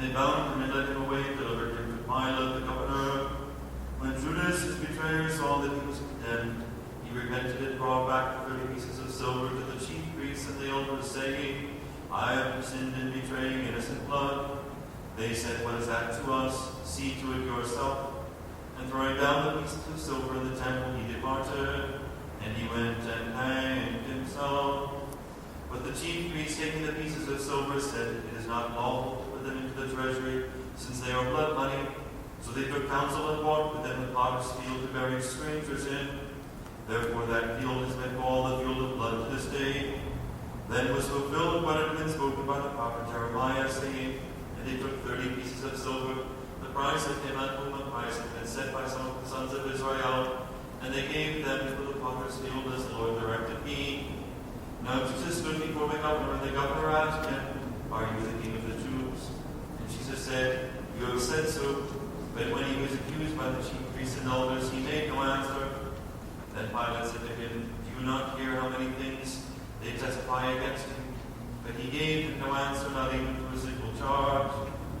they bound him and led him away and delivered him to Pilate, the governor. When Judas, his betrayer, saw that he was condemned, he repented and brought back the 30 pieces of silver to the chief priests and the elders, saying, I have sinned in betraying innocent blood. They said, What is that to us? See to it yourself. And throwing down the pieces of silver in the temple, he departed, and he went and hanged himself. But the chief priests, taking the pieces of silver, said, It is not lawful to put them into the treasury, since they are blood money. So they took counsel and bought with them the potter's field to bury strangers in. Therefore that field has been called the field of blood to this day. Then was fulfilled what had been spoken by the prophet Jeremiah, saying, And they took 30 pieces of silver, the price of him at whom a price had been set by some of the sons of Israel, and they gave them for the potter's field as the Lord directed me. Now Jesus stood before the governor, and the governor asked him, Are you the king of the Jews? And Jesus said, You have said so. But when he was accused by the chief priests and elders, he made no answer. Then Pilate said to him, Do you not hear how many things they testify against him? But he gave him no answer, not even to a single charge,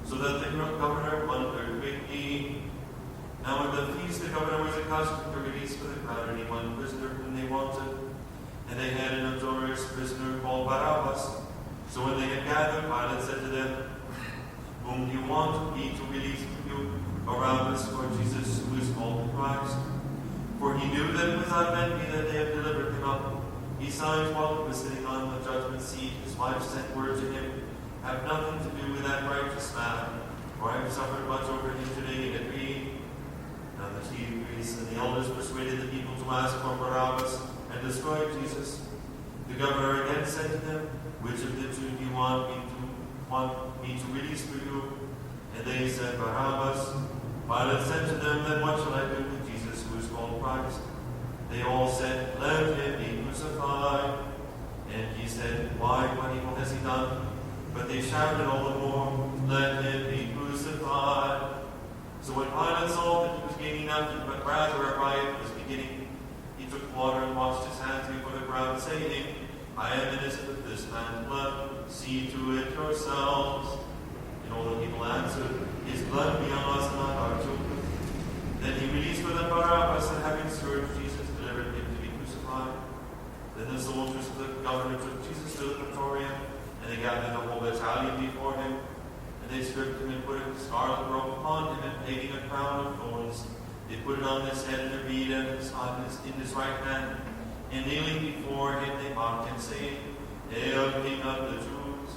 so that the governor wondered greatly. Now at the feast the governor was accustomed to release for the crowd any one prisoner whom they wanted. And they had a notorious prisoner called Barabbas. So when they had gathered, Pilate said to them, Whom do you want me to release for you, Barabbas or Jesus, who is called Christ? For he knew that it was out of envy that they had delivered him up. Besides, while he was sitting on the judgment seat, his wife sent word to him, Have nothing to do with that righteous man, for I have suffered much over him today in a dream. Now the chief priests and the elders persuaded the people to ask for Barabbas and destroy Jesus. The governor again said to them, Which of the two do you want me to release for you? And they said, Barabbas. Pilate said to them, Then what shall I do with Jesus, who is called Christ? They all said, Let him be crucified. And he said, Why, what evil has he done? But they shouted all the more, Let him be crucified. So when Pilate saw that he was gaining nothing, but rather a riot was beginning, he took water and washed his hands before the crowd, saying, I am innocent of this man's blood. See to it yourselves. And all the people answered, His blood be on us and on our children. Then he released for them Barabbas, and having scourged Jesus, delivered him to be crucified. Then the soldiers of the governor took Jesus to the praetorium, and they gathered the whole battalion before him. And they stripped him and put a scarlet robe upon him, and painting a crown of thorns, they put it on his head and a reed in his right hand. And kneeling before him, they mocked him, saying, Hail, King of the Jews!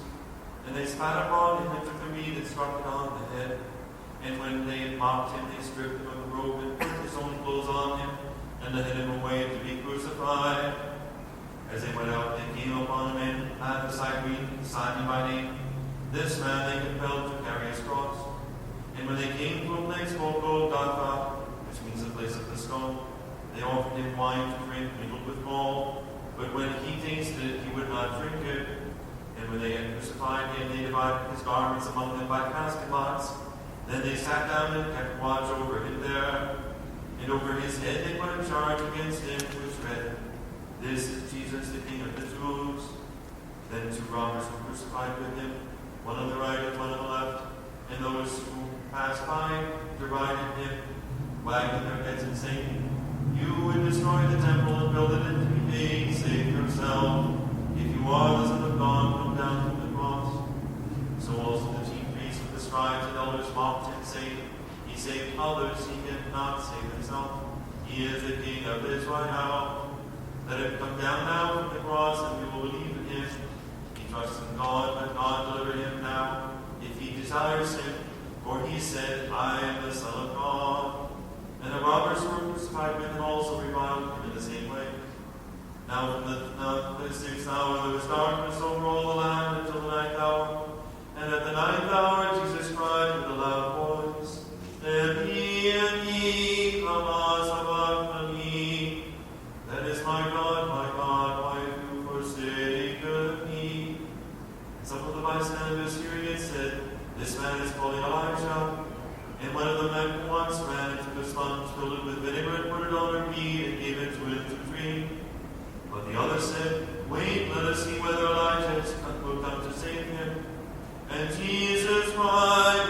And they spat upon him and took the reed and struck it on the head. And when they had mocked him, they stripped him of the robe and put his own clothes on him, and led him away to be crucified. As they went out, they came upon a man at the Cyrene, Simon by name. This man they compelled to carry his cross. And when they came to a place called Golgotha, which means the place of the skull, they offered him wine to drink mingled with gall. But when he tasted it, he would not drink it. And when they had crucified him, they divided his garments among them by basket lots. Then they sat down and kept watch over him there. And over his head they put a charge against him, which read, This is Jesus, the King of the Jews. Then two robbers were crucified with him, one on the right and one on the left. And those who passed by derided him, wagging their heads and saying, You would destroy the temple and build it in 3 days. Save yourself. If you are the Son of God, come down from the cross. So also the chief priests with the scribes and elders mocked him, saying, He saved others, he cannot save himself. He is the King of Israel. Let him come down now from the cross, and we will believe in him. He trusts in God, but God deliver him now, if he desires him. For he said, I am the Son of God. And the robbers who were crucified with him also reviled him in the same way. Now from the 6th hour there was darkness over all the land until the 9th hour. And at the 9th hour Jesus cried with a loud voice, Eli, lama sabachthani. That is, my God, why have you forsaken me? And some of the bystanders hearing it said, This man is calling Elijah. And one of the men who once ran into the sponge, filled it with vinegar, and put it on a reed, and gave it to him to drink. But the other said, Wait, let us see whether Elijah will come to save him. And Jesus cried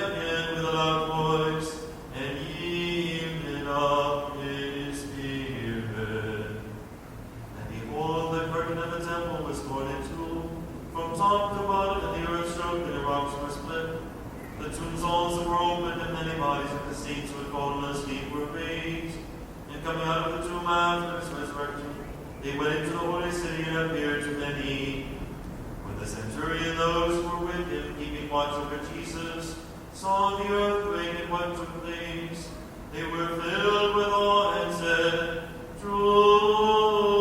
the tombs also were opened, and many bodies of the saints who had fallen asleep were raised. And coming out of the tomb after his resurrection, they went into the holy city and appeared to many. When the centurion, those who were with him, keeping watch over Jesus, saw the earthquake and what took place, they were filled with awe and said, Truly,